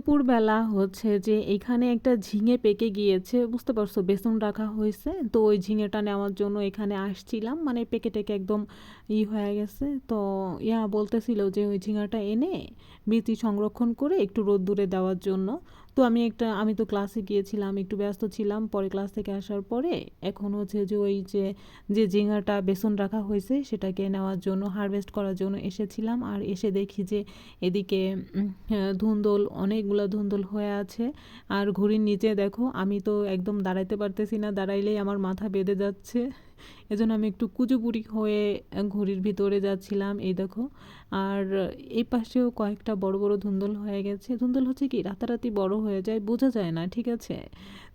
দুপুরবেলা হচ্ছে যে এখানে একটা ঝিঙে পেকে গিয়েছে, বুঝতে পারছো, বেসন রাখা হয়েছে, তো ওই ঝিঙেটা নেওয়ার জন্য এখানে আসছিলাম, মানে পেকে টেকে একদম হয়ে গেছে। তো বলতেছিল যে ওই ঝিঙাটা এনে বীচি সংরক্ষণ করে একটু রোদ্দুরে দেওয়ার জন্য। তো আমি তো ক্লাসে গিয়েছিলাম, একটু ব্যস্ত ছিলাম, পরে ক্লাস থেকে আসার পরে এখন হচ্ছে যে ওই যে যে ঝিঙাটা বেসন রাখা হয়েছে সেটাকে নেওয়ার জন্য, হারভেস্ট করার জন্য এসেছিলাম। আর এসে দেখি যে এদিকে ধুন্দল, অনেকগুলো ধুন্দল হয়ে আছে। আর ঘুড়ির নিচে দেখো, আমি তো একদম দাঁড়াইতে পারতেছি না, দাঁড়াইলেই আমার মাথা বেঁধে যাচ্ছে। এজন্য আমি একটু কুচুপুরি হয়ে ঘুড়ির ভিতরে যাচ্ছিলাম, এই দেখো। আর এই পাশেও কয়েকটা বড় বড় ধুন্দল হয়ে গেছে। ধুন্দল হচ্ছে কি রাতারাতি বড় হয়ে যায়, বোঝা যায় না, ঠিক আছে।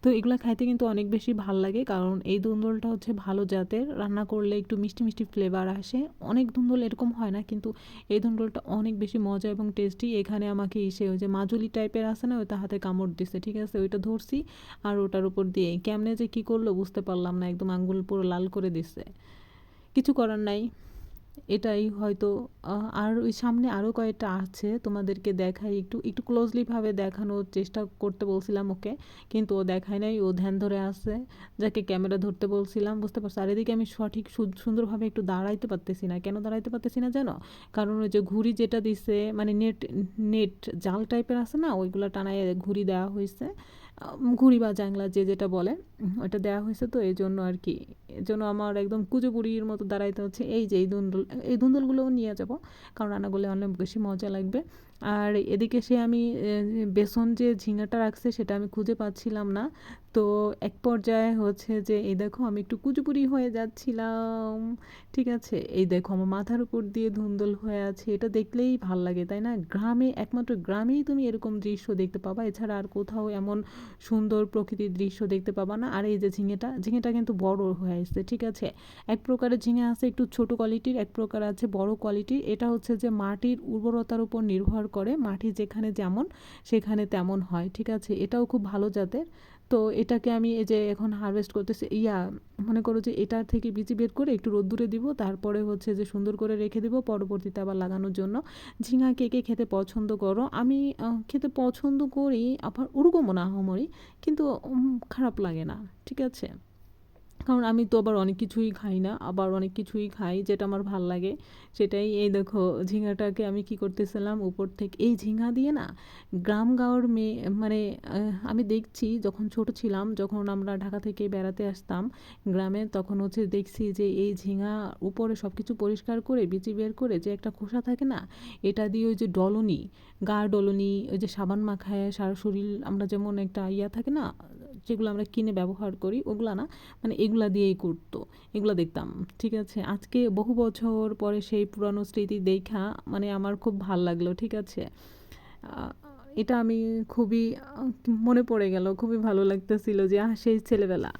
তো এগুলো খাইতে কিন্তু অনেক বেশি ভাল লাগে, কারণ এই ধুন্দলটা হচ্ছে ভালো জাতের, রান্না করলে একটু মিষ্টি মিষ্টি ফ্লেভার আসে। অনেক ধুন্দল এরকম হয় না, কিন্তু এই ধুন্দলটা অনেক বেশি মজা এবং টেস্টি। এখানে আমাকে ওই যে মাজুলি টাইপের আছে না, ওইটা হাতে কামড় দিছে, ঠিক আছে, ওইটা ধরছি। আর ওটার উপর দিয়ে কেমনে যে কী করলো বুঝতে পারলাম না, একদম আঙ্গুল পুরো লাল করে দিছে। কিছু করার নাই, এটাই হয়তো। আর ওই সামনে আরও কয়েকটা আছে, তোমাদেরকে দেখাই, একটু একটু ক্লোজলিভাবে দেখানোর চেষ্টা করতে বলছিলাম ওকে, কিন্তু ও দেখায় নাই, ও ধ্যান ধরে আছে যাকে ক্যামেরা ধরতে বলছিলাম, বুঝতে পারছো। আর এদিকে আমি সঠিক সুন্দরভাবে একটু দাঁড়াইতে পারতেছি না। কেন দাঁড়াইতে পারতেছি না জানো? কারণ ওই যে ঘুড়ি যেটা দিছে, মানে নেট নেট জাল টাইপের আছে না, ওইগুলো টানায় ঘুড়ি দেওয়া হয়েছে, ঘুড়ি বা জাংলা যে যেটা বলে, ওটা দেওয়া হয়েছে। তো এই জন্য আর কি, এর জন্য আমার একদম কুচুপুরির মতো দাঁড়াইতে হচ্ছে। এই যে এই ধুন্দলগুলোও নিয়ে যাব, কারণ রান্নাগুলো অনেক বেশি মজা লাগবে। আর এদিকে আমি বেসন যে ঝিঙাটা রাখছে সেটা আমি খুঁজে পাচ্ছিলাম না। তো এক পর্যায়ে হচ্ছে যে এই দেখো আমি একটু কুচুপুরি হয়ে যাচ্ছিলাম, ঠিক আছে। এই দেখো আমার মাথার উপর দিয়ে ধুন্দল হয়ে আছে, এটা দেখলেই ভাল লাগে, তাই না? গ্রামে, একমাত্র গ্রামেই তুমি এরকম দৃশ্য দেখতে পাবা, এছাড়া আর কোথাও এমন সুন্দর প্রকৃতির দৃশ্য দেখতে পাবা না। আর এই যে ঝিঙেটা কিন্তু বড় হয়ে আসছে, ঠিক আছে। এক প্রকারের ঝিঙে আছে একটু ছোট কোয়ালিটির, এক প্রকার আছে বড় কোয়ালিটির। এটা হচ্ছে যে মাটির উর্বরতার উপর নির্ভর করে, মাটি যেখানে যেমন সেখানে তেমন হয়, ঠিক আছে। এটাও খুব ভালো জাতের। তো এটাকে আমি এই যে এখন হারভেস্ট করতেছি, মনে করো যে এটার থেকে বিচি বের করে একটু রোদ্দুরে দিব, তারপরে হচ্ছে যে সুন্দর করে রেখে দিব পরবর্তীতে আবার লাগানোর জন্য। ঝিঙা কে কে খেতে পছন্দ করো? আমি খেতে পছন্দ করি, আবার ওরকমও না আহামরি, কিন্তু খারাপ লাগে না, ঠিক আছে। কারণ আমি তো আবার অনেক কিছুই খাই না, আবার অনেক কিছুই খাই যেটা আমার ভাল লাগে সেটাই। এই দেখো ঝিঙাটাকে আমি কি করতেছিলাম, উপর থেকে এই ঝিঙা দিয়ে না, গ্রাম গাঁওয়ের মেয়ে, মানে আমি দেখছি যখন ছোট ছিলাম, যখন আমরা ঢাকা থেকে বেড়াতে আসতাম গ্রামে, তখন হচ্ছে দেখছি যে এই ঝিঙা উপরে সব কিছু পরিষ্কার করে বিচি বের করে যে একটা খোসা থাকে না, এটা দিয়ে ওই যে ডলনি, গা ডলনি, ওই যে সাবান মাখায় সারা শরীর, আমরা যেমন একটা থাকে না, যেগুলো আমরা কিনে ব্যবহার করি ওগুলা না, মানে এগুলা দিয়েই করতো, এগুলা দেখতাম, ঠিক আছে। আজকে বহু বছর পরে সেই পুরানো স্মৃতি দেখা মানে আমার খুব ভাল লাগলো, ঠিক আছে। এটা আমি খুবই মনে পড়ে গেল, খুবই ভালো লাগতেছিল যে সেই ছেলেবেলা।